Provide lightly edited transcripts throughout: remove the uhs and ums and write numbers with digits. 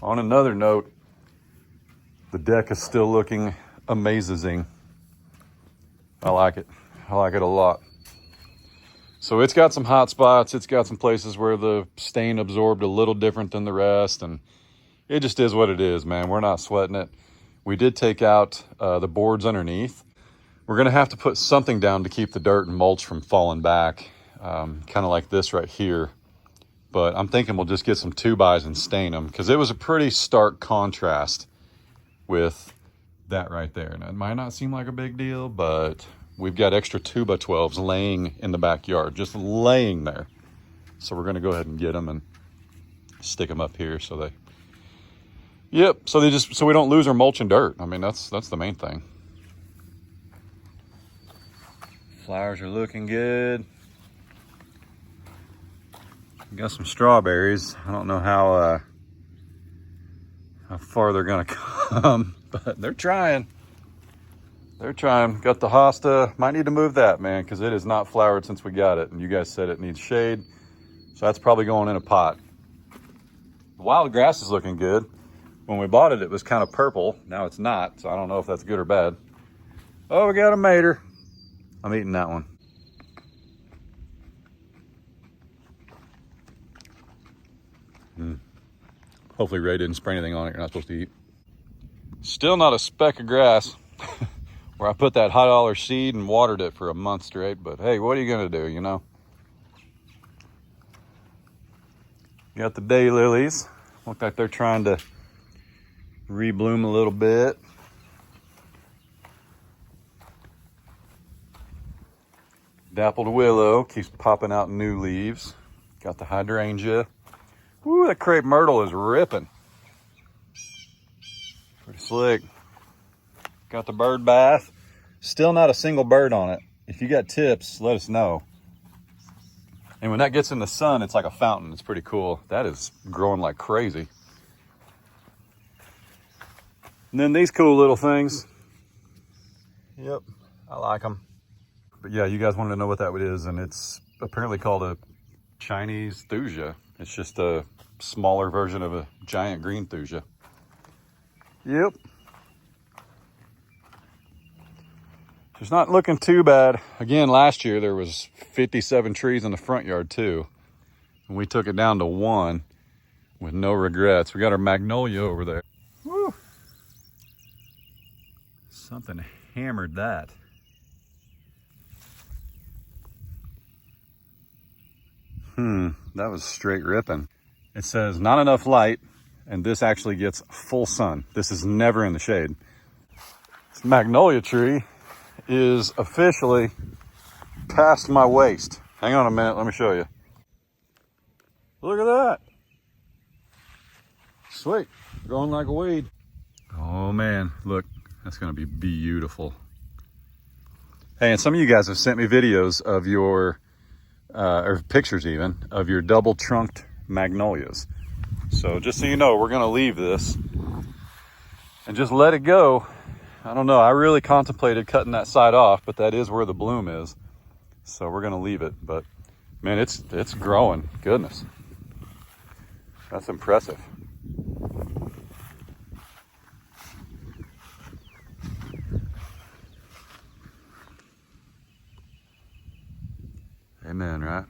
On another note, the deck is still looking amazing. I like it. I like it a lot. So it's got some hot spots. It's got some places where the stain absorbed a little different than the rest. And it just is what it is, man. We're not sweating it. We did take out the boards underneath. We're going to have to put something down to keep the dirt and mulch from falling back. Kind of like this right here. But I'm thinking we'll just get some 2x and stain them, because it was a pretty stark contrast with that right there. And it might not seem like a big deal, but we've got extra 2x12s laying in the backyard, just laying there. So we're going to go ahead and get them and stick them up here so they, so we don't lose our mulch and dirt. I mean, that's the main thing. Flowers are looking good. Got some strawberries. I don't know how far they're gonna come, but they're trying. They're trying. Got the hosta. Might need to move that, man, because it is not flowered since we got it, and you guys said it needs shade, so that's probably going in a pot. The wild grass is looking good. When we bought it, it was kind of purple. Now it's not, so I don't know if that's good or bad. Oh, we got a mater. I'm eating that one. Hopefully Ray didn't spray anything on it you're not supposed to eat. Still not a speck of grass where I put that high dollar seed and watered it for a month straight, but hey, what are you gonna do, you know? Got the daylilies. Look like they're trying to rebloom a little bit. Dappled willow keeps popping out new leaves. Got the hydrangea. Ooh, that crepe myrtle is ripping. Pretty slick. Got the bird bath. Still not a single bird on it. If you got tips, let us know. And when that gets in the sun, it's like a fountain. It's pretty cool. That is growing like crazy. And then these cool little things. Yep, I like them. But yeah, you guys wanted to know what that is, and it's apparently called a Chinese thuja. It's just a smaller version of a giant green thuja. Yep. It's not looking too bad. Again, last year there was 57 trees in the front yard too. And we took it down to 1 with no regrets. We got our magnolia over there. Woo! Something hammered that. That was straight ripping. It says not enough light, and this actually gets full sun. This is never in the shade. This magnolia tree is officially past my waist. Hang on a minute, let me show you. Look at that. Sweet, growing like a weed. Oh man, look, that's gonna be beautiful. Hey, and some of you guys have sent me videos of your or pictures even, of your double trunked magnolias. So just so you know, we're gonna leave this and just let it go. I don't know, I really contemplated cutting that side off, but that is where the bloom is. So we're gonna leave it, but man, it's growing, goodness. That's impressive. Amen, right?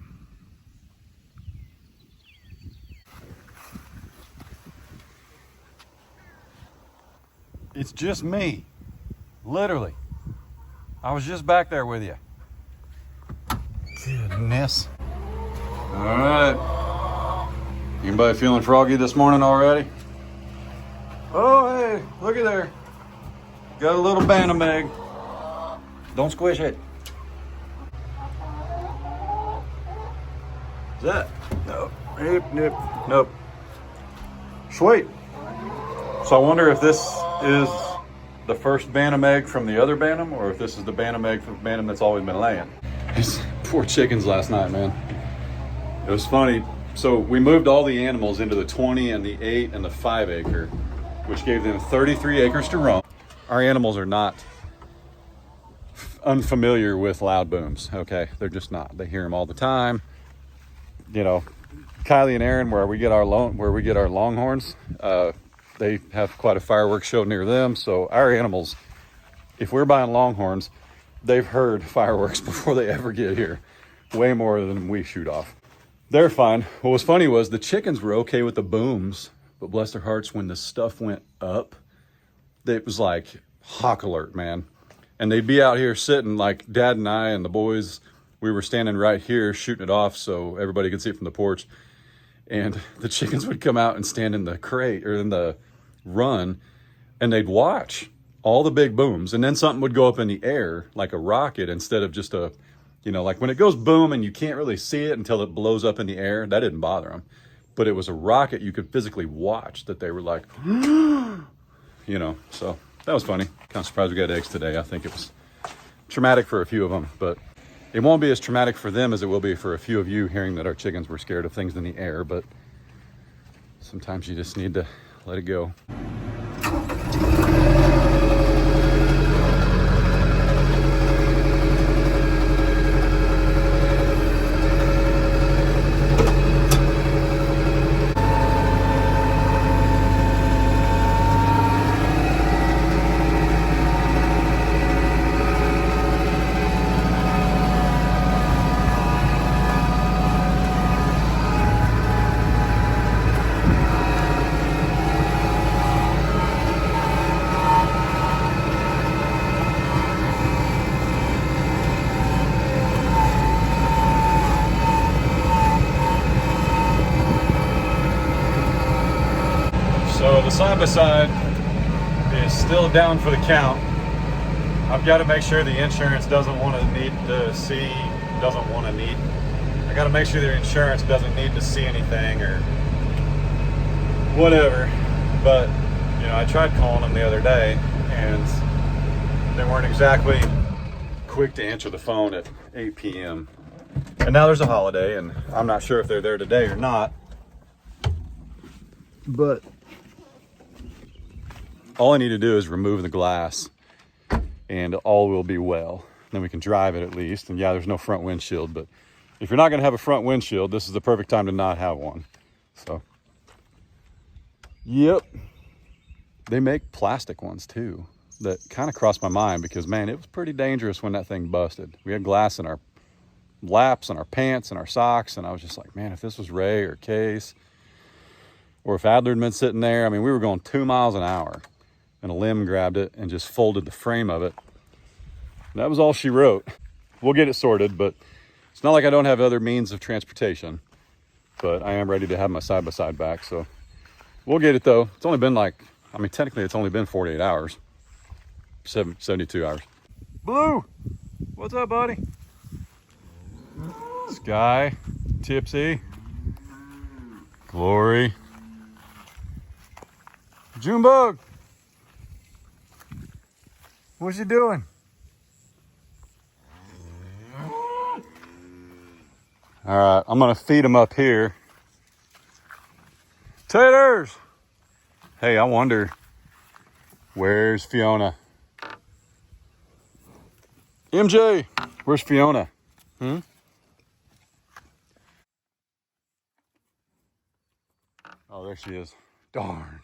It's just me, literally. I was just back there with you. Goodness. All right. Anybody feeling froggy this morning already? Oh, hey, look at there. Got a little bantam egg. Don't squish it. Is that? Nope. Nope. Sweet. So I wonder if this is the first bantam egg from the other bantam, or if this is the bantam egg from the bantam that's always been laying. These poor chickens last night, man. It was funny. So we moved all the animals into the 20 and the 8 and the 5 acre, which gave them 33 acres to roam. Our animals are not unfamiliar with loud booms, okay? They're just not. They hear them all the time. You know, Kylie and Aaron, where we get our Longhorns, they have quite a fireworks show near them. So our animals, if we're buying Longhorns, they've heard fireworks before they ever get here, way more than we shoot off. They're fine. What was funny was the chickens were okay with the booms, but bless their hearts, when the stuff went up, it was like hawk alert, man. And they'd be out here sitting, like Dad and I and the boys, we were standing right here shooting it off so everybody could see it from the porch. And the chickens would come out and stand in the crate or in the run, and they'd watch all the big booms. And then something would go up in the air like a rocket instead of just a, you know, like when it goes boom and you can't really see it until it blows up in the air, that didn't bother them. But it was a rocket you could physically watch that they were like, you know, so that was funny. Kind of surprised we got eggs today. I think it was traumatic for a few of them, but it won't be as traumatic for them as it will be for a few of you hearing that our chickens were scared of things in the air, but sometimes you just need to let it go. So the side-by-side is still down for the count. I've got to make sure the insurance doesn't want to need to see, I got to make sure the insurance doesn't need to see anything or whatever. But, you know, I tried calling them the other day and they weren't exactly quick to answer the phone at 8 p.m. And now there's a holiday and I'm not sure if they're there today or not. But all I need to do is remove the glass and all will be well. Then we can drive it at least. And yeah, there's no front windshield, but if you're not gonna have a front windshield, this is the perfect time to not have one. So, yep. They make plastic ones too. That kind of crossed my mind because man, it was pretty dangerous when that thing busted. We had glass in our laps and our pants and our socks. And I was just like, man, if this was Ray or Case, or if Adler had been sitting there, I mean, we were going 2 miles an hour. And a limb grabbed it and just folded the frame of it. And that was all she wrote. We'll get it sorted, but it's not like I don't have other means of transportation. But I am ready to have my side-by-side back, so we'll get it though. It's only been like, I mean, technically it's only been 48 hours. 72 hours. Blue, what's up, buddy? Sky, Tipsy, Glory, Junebug. What's you doing? All right, I'm gonna feed them up here. Taters! Hey, I wonder, where's Fiona? MJ, where's Fiona? Oh, there she is. Darn.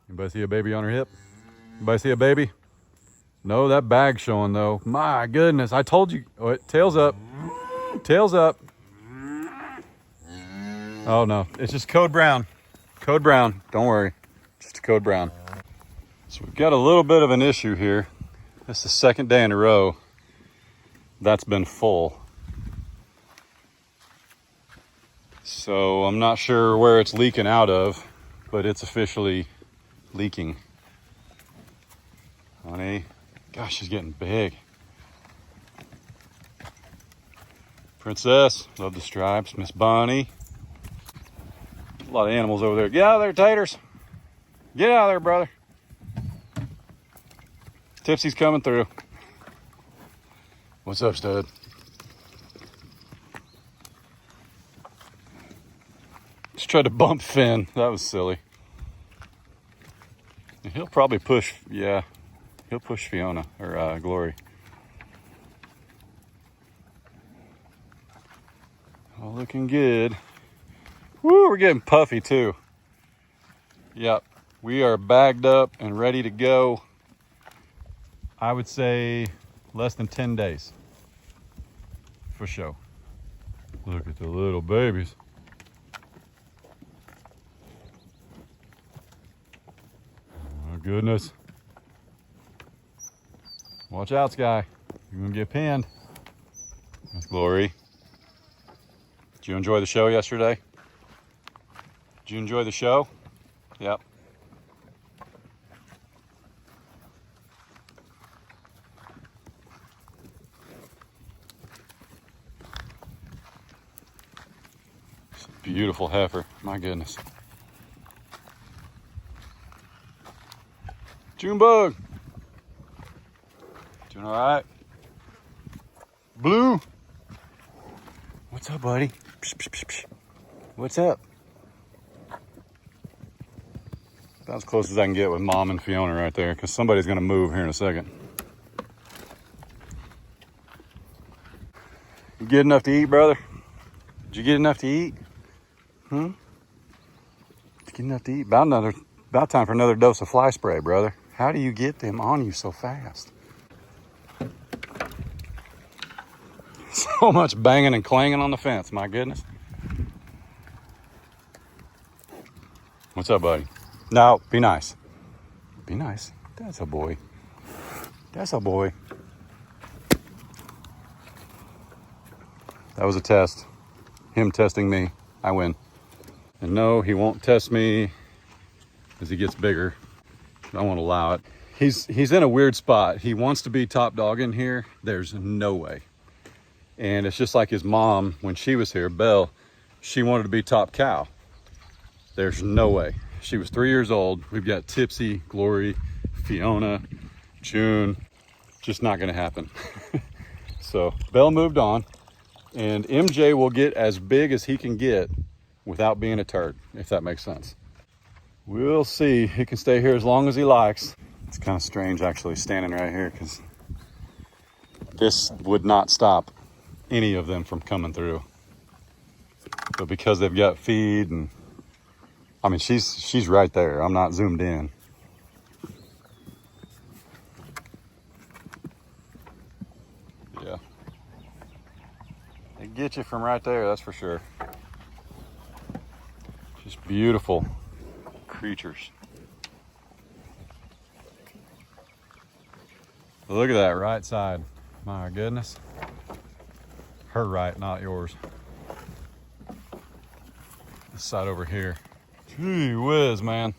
Anybody see a baby on her hip? Anybody see a baby? No, that bag's showing though. My goodness, I told you. Oh, tail's up. Tail's up. Oh no, it's just code brown. Code brown, don't worry. Just a code brown. So we've got a little bit of an issue here. This is the second day in a row that's been full. So I'm not sure where it's leaking out of, but it's officially leaking. Honey, gosh, she's getting big. Princess, love the stripes. Miss Bonnie. A lot of animals over there. Get out of there, Taters. Get out of there, brother. Tipsy's coming through. What's up, stud? Just tried to bump Finn. That was silly. And he'll probably push, yeah. He'll push Fiona, or Glory. Looking good. Woo, we're getting puffy too. Yep, we are bagged up and ready to go. I would say less than 10 days for sure. Look at the little babies. Oh my goodness. Watch out, Sky. You're gonna get pinned. That's Glory. Did you enjoy the show yesterday? Did you enjoy the show? Yep. Beautiful heifer, my goodness. Junebug. Doing all right? Blue. What's up, buddy? Psh, psh, psh, psh. What's up? That's as close as I can get with Mom and Fiona right there, because somebody's going to move here in a second. You get enough to eat, brother? Did you get enough to eat? Did you get enough to eat? About time for another dose of fly spray, brother. How do you get them on you so fast? So much banging and clanging on the fence, my goodness. What's up, buddy? No, be nice. Be nice. That's a boy. That's a boy. That was a test. Him testing me. I win. And no, he won't test me as he gets bigger. I won't allow it. He's in a weird spot. He wants to be top dog in here. There's no way. And it's just like his mom, when she was here, Belle, she wanted to be top cow. There's no way. She was 3 years old. We've got Tipsy, Glory, Fiona, June. Just not gonna happen. So Belle moved on, and MJ will get as big as he can get without being a turd, if that makes sense. We'll see. He can stay here as long as he likes. It's kind of strange actually standing right here, because this would not stop any of them from coming through. But because they've got feed, and I mean, she's right there. I'm not zoomed in. Yeah. They get you from right there, that's for sure. Just beautiful creatures. Look at that right side. My goodness. Her right, not yours. This side over here. Gee whiz, man.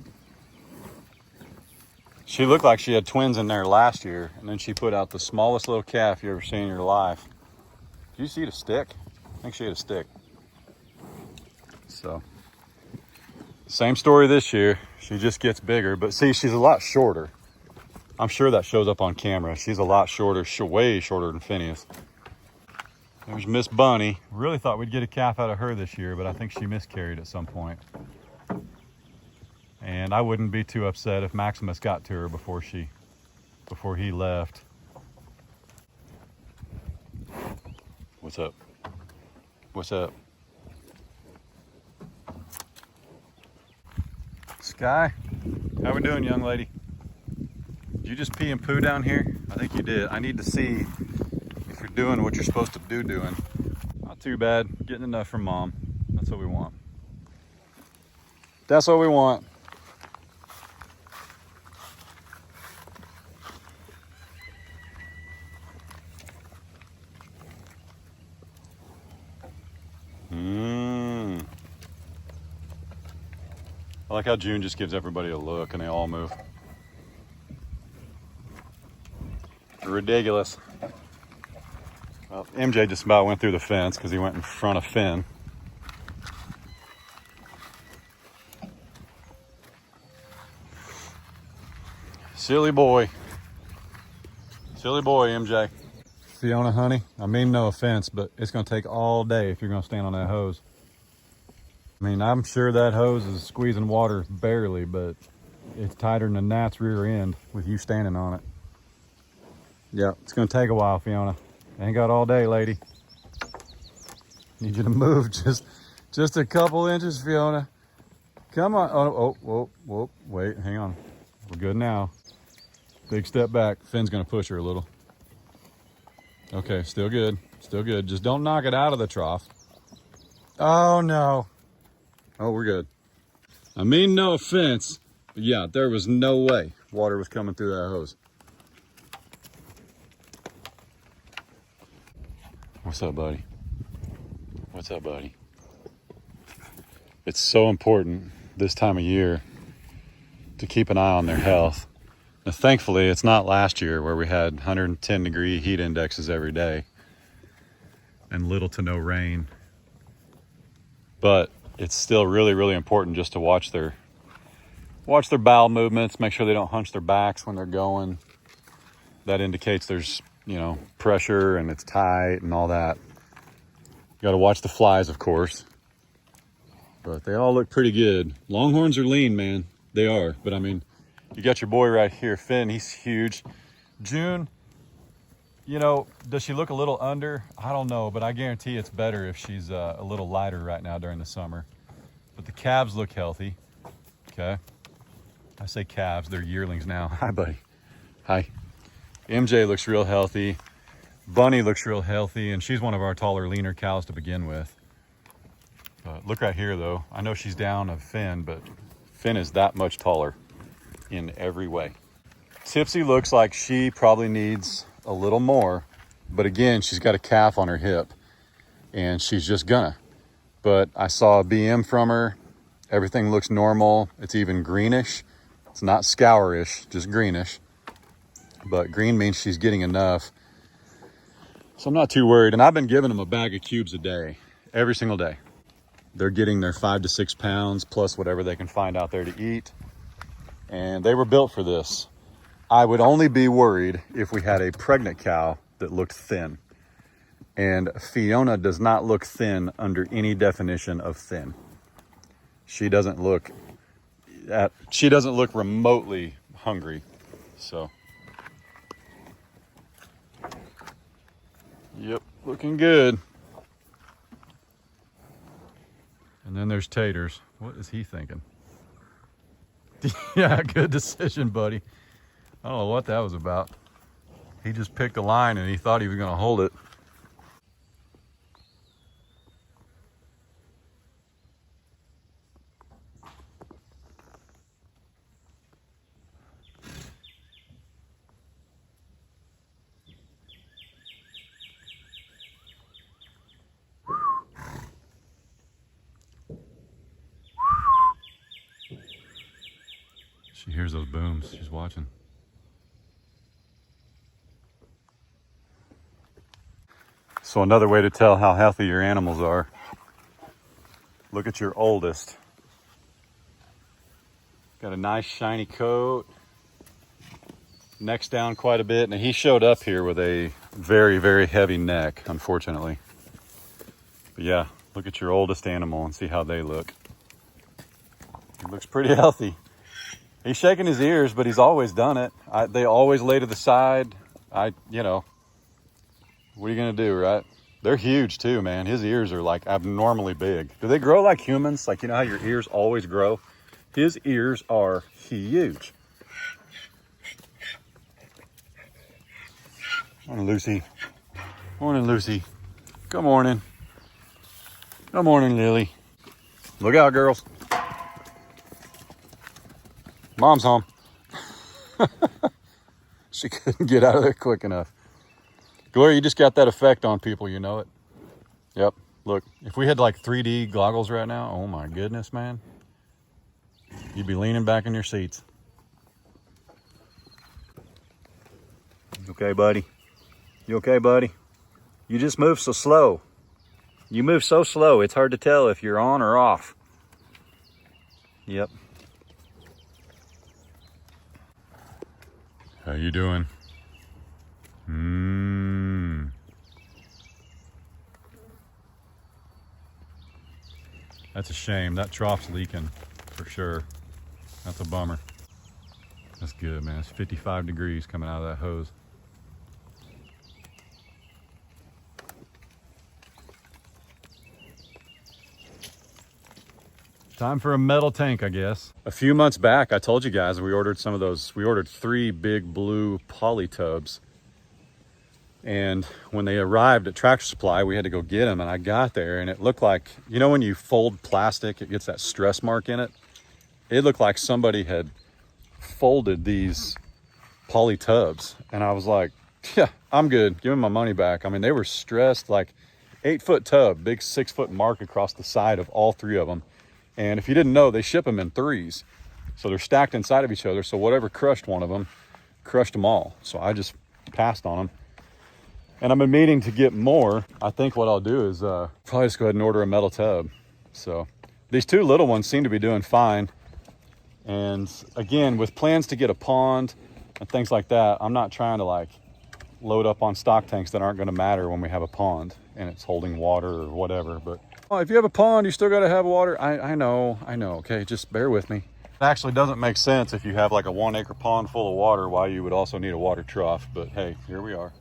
She looked like she had twins in there last year, and then she put out the smallest little calf you ever seen in your life. Did you see the stick? I think she had a stick. So, same story this year. She just gets bigger, but see, she's a lot shorter. I'm sure that shows up on camera. She's a lot shorter, way shorter than Phineas. There's Miss Bunny. Really thought we'd get a calf out of her this year, but I think she miscarried at some point. And I wouldn't be too upset if Maximus got to her before he left. What's up? What's up? Sky, how we doing, young lady? Did you just pee and poo down here? I think you did. I need to see if you're doing what you're supposed to do doing. Not too bad. Getting enough from Mom. That's what we want. That's what we want. I like how June just gives everybody a look and they all move. Ridiculous. Well, MJ just about went through the fence because he went in front of Finn. Silly boy. Silly boy, MJ. Fiona, honey, I mean no offense, but it's going to take all day if you're going to stand on that hose. I mean, I'm sure that hose is squeezing water barely, but it's tighter than Nat's rear end with you standing on it. Yeah, it's going to take a while, Fiona. Ain't got all day, lady. Need you to move just a couple inches, Fiona. Come on. Oh, whoa, whoa. Wait, hang on. We're good now. Big step back. Finn's gonna push her a little. Okay, still good. Still good. Just don't knock it out of the trough. Oh, no. Oh, we're good. I mean, no offense, but yeah, there was no way water was coming through that hose. What's up, buddy? What's up, buddy? It's so important this time of year to keep an eye on their health. Now, thankfully, it's not last year where we had 110-degree heat indexes every day and little to no rain. But it's still really, really important just to watch their bowel movements, make sure they don't hunch their backs when they're going. That indicates there's, pressure and it's tight and all that. You got to watch the flies, of course. But they all look pretty good. Longhorns are lean, man. They are. But I mean, you got your boy right here, Finn. He's huge. June, does she look a little under? I don't know, but I guarantee it's better if she's a little lighter right now during the summer. But the calves look healthy. Okay. I say calves, they're yearlings now. Hi, buddy. Hi. MJ looks real healthy. Bunny looks real healthy, and she's one of our taller, leaner cows to begin with. Look right here, though. I know she's down of Finn, but Finn is that much taller in every way. Tipsy looks like she probably needs a little more, but again, she's got a calf on her hip, and she's just gonna. But I saw a BM from her. Everything looks normal. It's even greenish. It's not scourish, just greenish. But green means she's getting enough. So I'm not too worried. And I've been giving them a bag of cubes a day, every single day. They're getting their 5 to 6 pounds plus whatever they can find out there to eat. And they were built for this. I would only be worried if we had a pregnant cow that looked thin. And Fiona does not look thin under any definition of thin. She doesn't look remotely hungry. So, yep, looking good. And then there's Taters. What is he thinking? Yeah, good decision, buddy. I don't know what that was about. He just picked a line and he thought he was going to hold it. She hears those booms. She's watching. So another way to tell how healthy your animals are, look at your oldest. Got a nice shiny coat. Neck's down quite a bit. Now he showed up here with a very, very heavy neck, unfortunately. But yeah, look at your oldest animal and see how they look. He looks pretty healthy. He's shaking his ears, but he's always done it. They always lay to the side. What are you gonna do, right? They're huge too, man. His ears are like abnormally big. Do they grow like humans? Like, you know how your ears always grow? His ears are huge. Morning, Lucy. Morning, Lucy. Good morning. Good morning, Lily. Look out, girls. Mom's home. She couldn't get out of there quick enough. Gloria, you just got that effect on people, you know it. Yep. Look, if we had like 3D goggles right now, oh my goodness, man. You'd be leaning back in your seats. You okay, buddy? You okay, buddy? You just move so slow. You move so slow, it's hard to tell if you're on or off. Yep. How you doing? That's a shame. That trough's leaking for sure. That's a bummer. That's good, man. It's 55 degrees coming out of that hose. Time for a metal tank, I guess. A few months back, I told you guys we ordered some of those. We ordered 3 big blue poly tubs. And when they arrived at Tractor Supply, we had to go get them. And I got there and it looked like, you know, when you fold plastic, it gets that stress mark in it. It looked like somebody had folded these poly tubs. And I was like, yeah, I'm good. Give me my money back. I mean, they were stressed, like 8-foot tub, big 6-foot mark across the side of all 3 of them. And if you didn't know, they ship them in 3s. So they're stacked inside of each other. So whatever crushed one of them, crushed them all. So I just passed on them. And I've been meaning to get more. I think what I'll do is probably just go ahead and order a metal tub. So these 2 little ones seem to be doing fine. And again, with plans to get a pond and things like that, I'm not trying to like load up on stock tanks that aren't going to matter when we have a pond and it's holding water or whatever. But oh, if you have a pond, you still got to have water. I know. Okay, just bear with me. It actually doesn't make sense if you have like a 1-acre pond full of water, why you would also need a water trough. But hey, here we are.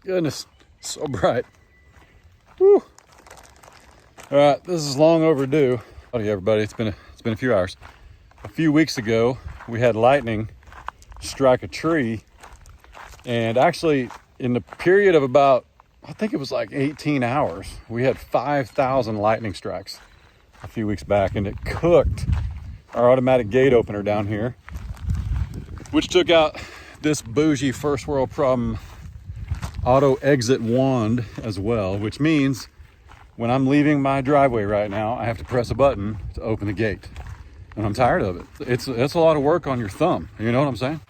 Goodness, so bright. Woo. All right, this is long overdue. Howdy, everybody. It's been a few hours. A few weeks ago, we had lightning strike a tree, and actually, in the period of about, I think it was like 18 hours, we had 5,000 lightning strikes a few weeks back, and it cooked our automatic gate opener down here, which took out this bougie first world problem auto exit wand as well, which means when I'm leaving my driveway right now, I have to press a button to open the gate. And I'm tired of it. It's a lot of work on your thumb. You know what I'm saying?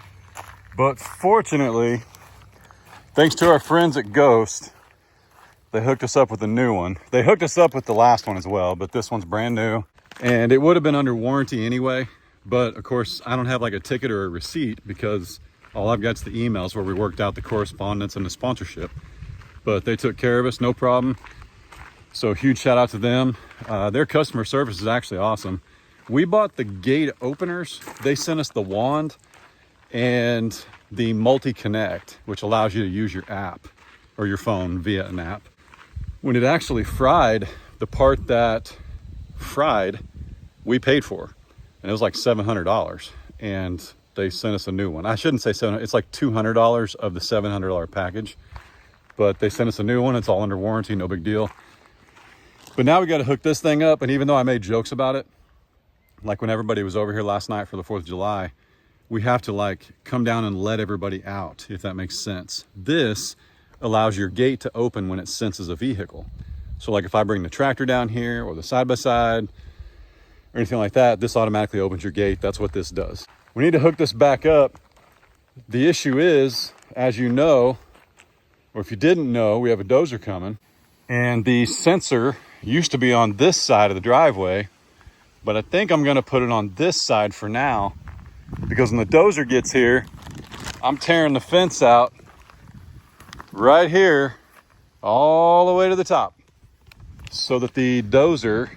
But fortunately, thanks to our friends at Ghost, they hooked us up with a new one. They hooked us up with the last one as well, but this one's brand new. And it would have been under warranty anyway. But of course, I don't have like a ticket or a receipt because all I've got is the emails where we worked out the correspondence and the sponsorship. But they took care of us, no problem. So huge shout out to them. Their customer service is actually awesome. We bought the gate openers. They sent us the wand and the multi-connect, which allows you to use your app or your phone via an app. When it actually fried, the part that fried, we paid for. And it was like $700. And they sent us a new one. I shouldn't say $700. It's like $200 of the $700 package. But they sent us a new one. It's all under warranty, no big deal. But now we got to hook this thing up. And even though I made jokes about it, like when everybody was over here last night for the 4th of July, we have to like come down and let everybody out, if that makes sense. This allows your gate to open when it senses a vehicle. So like if I bring the tractor down here or the side-by-side or anything like that, this automatically opens your gate. That's what this does. We need to hook this back up. The issue is, as you know, or if you didn't know, we have a dozer coming. And the sensor used to be on this side of the driveway, but I think I'm gonna put it on this side for now, because when the dozer gets here, I'm tearing the fence out right here, all the way to the top, so that the dozer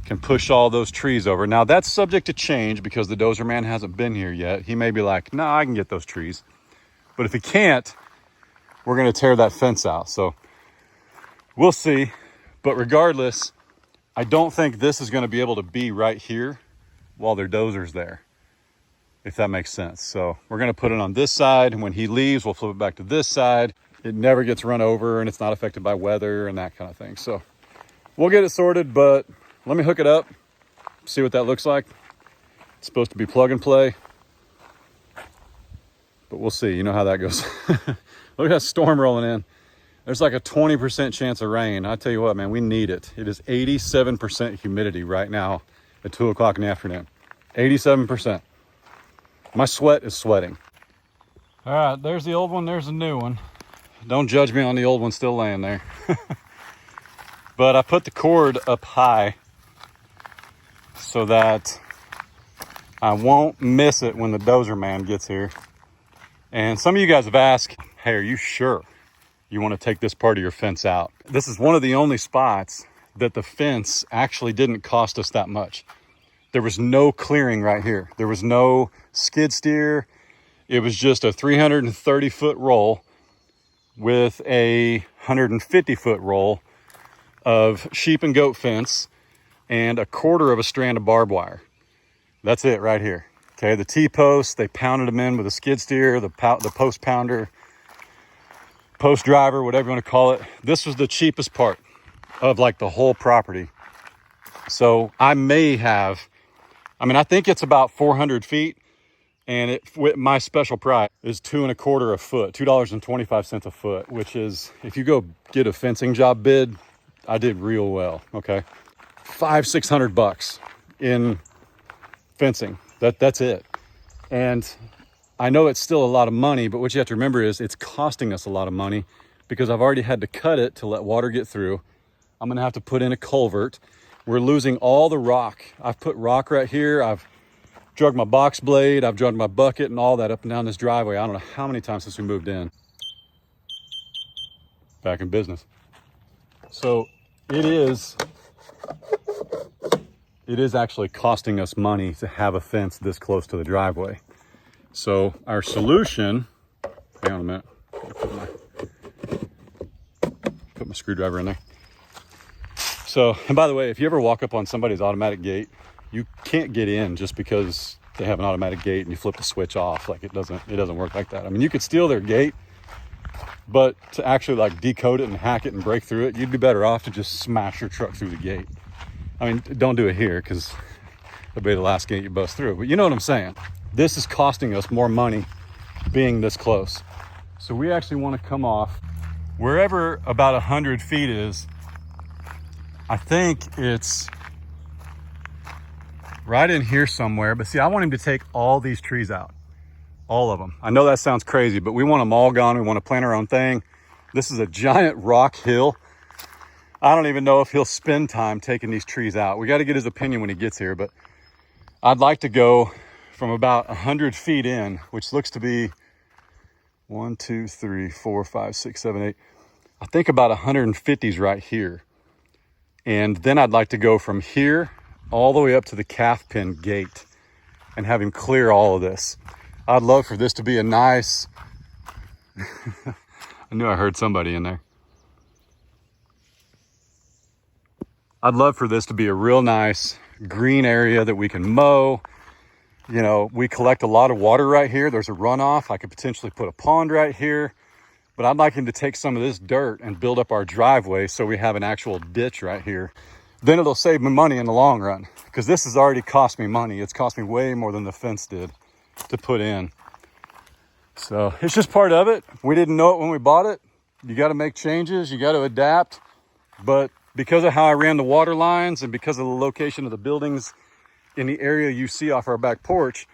can push all those trees over. Now that's subject to change because the dozer man hasn't been here yet. He may be like, no, I can get those trees. But if he can't, we're gonna tear that fence out. So we'll see. But regardless, I don't think this is gonna be able to be right here while their dozer's there, if that makes sense. So we're gonna put it on this side, and when he leaves, we'll flip it back to this side. It never gets run over and it's not affected by weather and that kind of thing. So we'll get it sorted, but let me hook it up, see what that looks like. It's supposed to be plug and play, but we'll see. You know how that goes. Look at that storm rolling in. There's like a 20% chance of rain. I tell you what, man, we need it. It is 87% humidity right now at 2 o'clock in the afternoon. 87%. My sweat is sweating. All right, there's the old one, there's the new one. Don't judge me on the old one still laying there. But I put the cord up high so that I won't miss it when the dozer man gets here. And some of you guys have asked, hey, are you sure you want to take this part of your fence out? This is one of the only spots that the fence actually didn't cost us that much. There was no clearing right here. There was no skid steer. It was just a 330-foot roll with a 150-foot roll of sheep and goat fence and a quarter of a strand of barbed wire. That's it right here. Okay, the T-posts, they pounded them in with a skid steer, the post pounder, post driver, whatever you want to call it. This was the cheapest part of like the whole property. So I think it's about 400 feet, and with my special price is $2.25 a foot, $2.25 a foot, which is, if you go get a fencing job bid, I did real well. Okay, $500-600 in fencing. That's it. And I know it's still a lot of money, but what you have to remember is it's costing us a lot of money because I've already had to cut it to let water get through. I'm gonna have to put in a culvert. We're losing all the rock. I've put rock right here. I've drug my box blade. I've drugged my bucket and all that up and down this driveway. I don't know how many times since we moved in. Back in business. So it is actually costing us money to have a fence this close to the driveway. So our solution, hang on a minute, put my screwdriver in there. So, and by the way, if you ever walk up on somebody's automatic gate, you can't get in just because they have an automatic gate and you flip the switch off. Like it doesn't work like that. I mean, you could steal their gate, but to actually like decode it and hack it and break through it, you'd be better off to just smash your truck through the gate. I mean, don't do it here because it'll be the last gate you bust through, but you know what I'm saying? This is costing us more money being this close. So we actually want to come off wherever about 100 feet is. I think it's right in here somewhere, but see, I want him to take all these trees out, all of them. I know that sounds crazy, but we want them all gone. We want to plant our own thing. This is a giant rock hill. I don't even know if he'll spend time taking these trees out. We got to get his opinion when he gets here, but I'd like to go from about 100 feet in, which looks to be 1, 2, 3, 4, 5, 6, 7, 8. I think about 150's right here. And then I'd like to go from here all the way up to the calf pen gate and have him clear all of this. I'd love for this to be a nice, I knew I heard somebody in there. I'd love for this to be a real nice green area that we can mow. You know, we collect a lot of water right here. There's a runoff. I could potentially put a pond right here, but I'd like him to take some of this dirt and build up our driveway so we have an actual ditch right here. Then it'll save me money in the long run because this has already cost me money. It's cost me way more than the fence did to put in. So it's just part of it. We didn't know it when we bought it. You got to make changes. You got to adapt. But because of how I ran the water lines and because of the location of the buildings in the area you see off our back porch,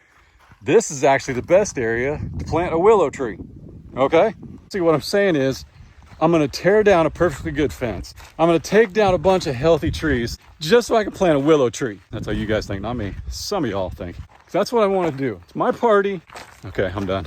this is actually the best area to plant a willow tree. Okay? See, what I'm saying is I'm going to tear down a perfectly good fence. I'm going to take down a bunch of healthy trees just so I can plant a willow tree. That's how you guys think, not me. Some of y'all think. That's what I want to do. It's my party. Okay, I'm done.